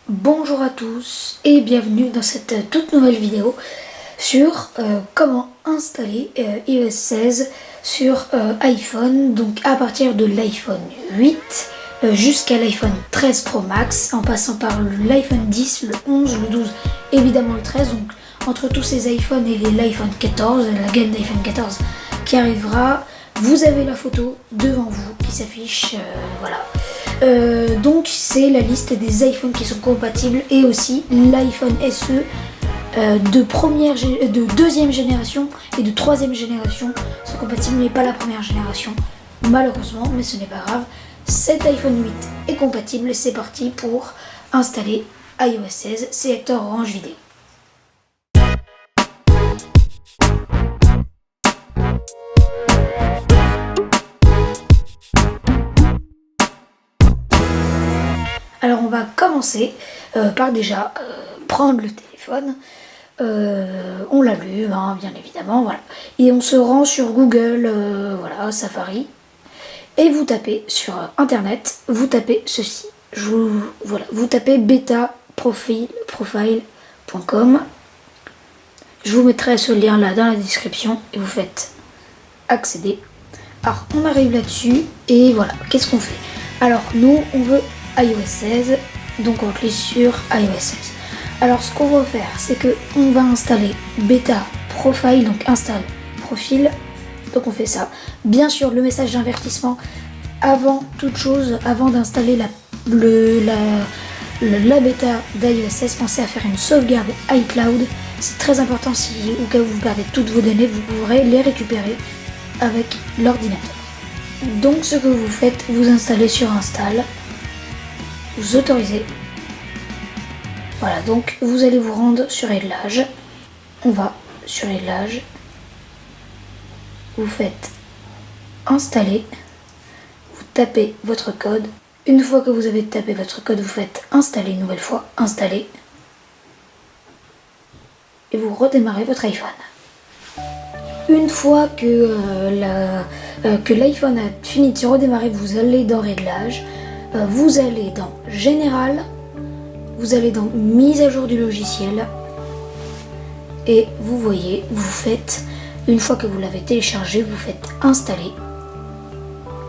Bonjour à tous et bienvenue dans cette toute nouvelle vidéo sur comment installer iOS 16 sur iPhone, donc à partir de l'iPhone 8 jusqu'à l'iPhone 13 Pro Max, en passant par l'iPhone 10, le 11, le 12, évidemment le 13, donc entre tous ces iPhones et l'iPhone 14, la gamme d'iPhone 14 qui arrivera, vous avez la photo devant vous qui s'affiche, voilà. Donc c'est la liste des iPhones qui sont compatibles et aussi l'iPhone SE de deuxième génération et de troisième génération sont compatibles, mais pas la première génération malheureusement, mais ce n'est pas grave. Cet iPhone 8 est compatible et c'est parti pour installer iOS 16 sélecteur Orange Vidéo. Alors on va commencer par déjà prendre le téléphone, on l'allume bien évidemment, voilà, et on se rend sur Google, voilà, Safari, et vous tapez sur internet, vous tapez ceci, voilà, vous tapez betaprofile.com, je vous mettrai ce lien là dans la description et vous faites accéder. Alors on arrive là-dessus et voilà, qu'est-ce qu'on fait? Alors nous on veut iOS 16, donc on clique sur iOS 16. Alors ce qu'on va faire, c'est que on va installer Beta Profile, donc installe profil, donc on fait ça. Bien sûr, le message d'avertissement avant toute chose, avant d'installer la bêta d'iOS 16, pensez à faire une sauvegarde iCloud. C'est très important, si au cas où vous perdez toutes vos données, vous pourrez les récupérer avec l'ordinateur. Donc ce que vous faites, vous installez sur install, vous autorisez. Voilà, donc vous allez vous rendre sur réglage. On va sur réglage. Vous faites installer. Vous tapez votre code. Une fois que vous avez tapé votre code, vous faites installer une nouvelle fois. Installer. Et vous redémarrez votre iPhone. Une fois que l'iPhone a fini de se redémarrer, vous allez dans réglage. Vous allez dans Général, vous allez dans Mise à jour du logiciel et vous voyez, vous faites, une fois que vous l'avez téléchargé, vous faites installer,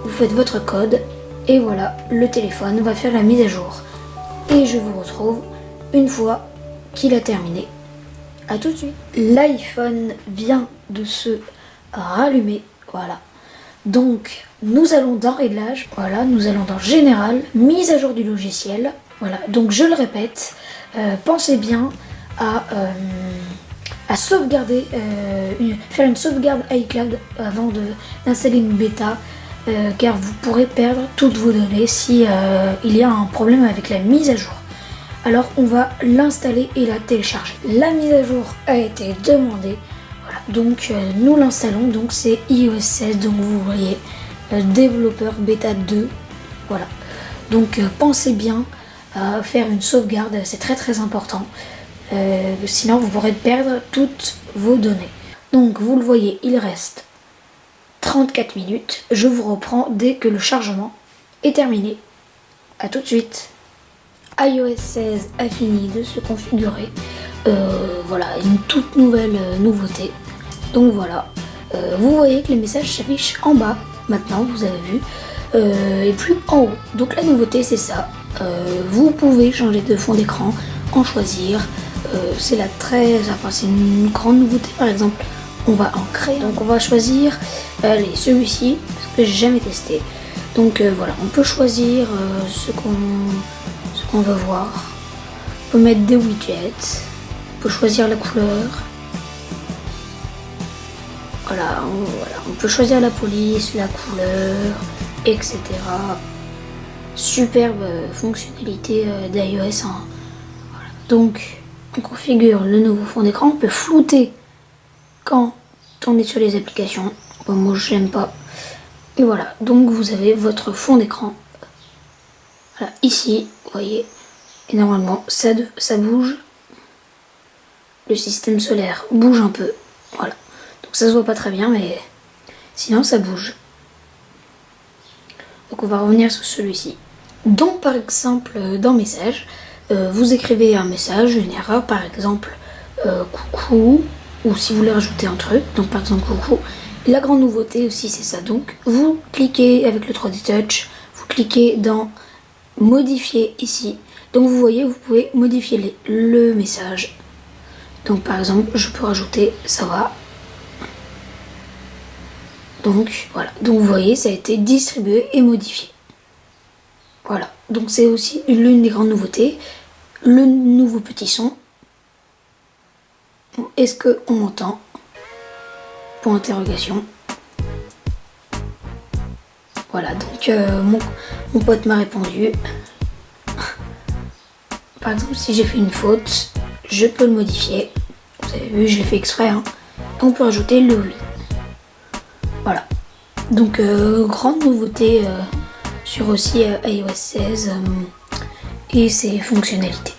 vous faites votre code et voilà, le téléphone va faire la mise à jour. Et je vous retrouve une fois qu'il a terminé. A tout de suite. L'iPhone vient de se rallumer, voilà. Donc nous allons dans réglage, voilà, nous allons dans général, mise à jour du logiciel, voilà. Donc je le répète, pensez bien à sauvegarder, faire une sauvegarde iCloud avant d'installer une bêta, car vous pourrez perdre toutes vos données si il y a un problème avec la mise à jour. Alors on va l'installer et la télécharger. La mise à jour a été demandée. Donc nous l'installons, donc c'est iOS 16, donc vous voyez développeur bêta 2, voilà. Donc pensez bien à faire une sauvegarde, c'est très important, sinon vous pourrez perdre toutes vos données. Donc vous le voyez, il reste 34 minutes, je vous reprends dès que le chargement est terminé. A tout de suite. iOS 16 a fini de se configurer, voilà, une toute nouvelle nouveauté. Donc voilà, vous voyez que les messages s'affichent en bas, maintenant vous avez vu, et plus en haut. Donc la nouveauté c'est ça, vous pouvez changer de fond d'écran, en choisir, c'est une grande nouveauté. Par exemple, on va en créer, donc on va choisir celui-ci, parce que j'ai jamais testé. Donc voilà, on peut choisir ce qu'on veut voir, on peut mettre des widgets, on peut choisir la couleur. Voilà, on peut choisir la police, la couleur, etc. Superbe fonctionnalité d'iOS. Voilà. Donc, on configure le nouveau fond d'écran. On peut flouter quand on est sur les applications. Bon, moi, j'aime pas. Et voilà, donc vous avez votre fond d'écran. Voilà, ici, vous voyez. Et normalement, ça bouge. Le système solaire bouge un peu. Voilà. Donc ça se voit pas très bien, mais sinon ça bouge. Donc on va revenir sur celui-ci. Donc par exemple dans Messages, vous écrivez un message, une erreur, par exemple coucou, ou si vous voulez rajouter un truc, donc par exemple coucou. Et la grande nouveauté aussi c'est ça, donc vous cliquez avec le 3D Touch, vous cliquez dans modifier ici, donc vous voyez vous pouvez modifier le message. Donc par exemple je peux rajouter ça va. Donc voilà, donc vous voyez ça a été distribué et modifié. Voilà, donc c'est aussi l'une des grandes nouveautés. Le nouveau petit son. Est-ce qu'on m'entend? Point d'interrogation. Voilà, donc mon pote m'a répondu. Par exemple, si j'ai fait une faute, je peux le modifier. Vous avez vu, je l'ai fait exprès. Hein. On peut rajouter le oui. Voilà. Donc, grande nouveauté sur aussi iOS 16 et ses fonctionnalités.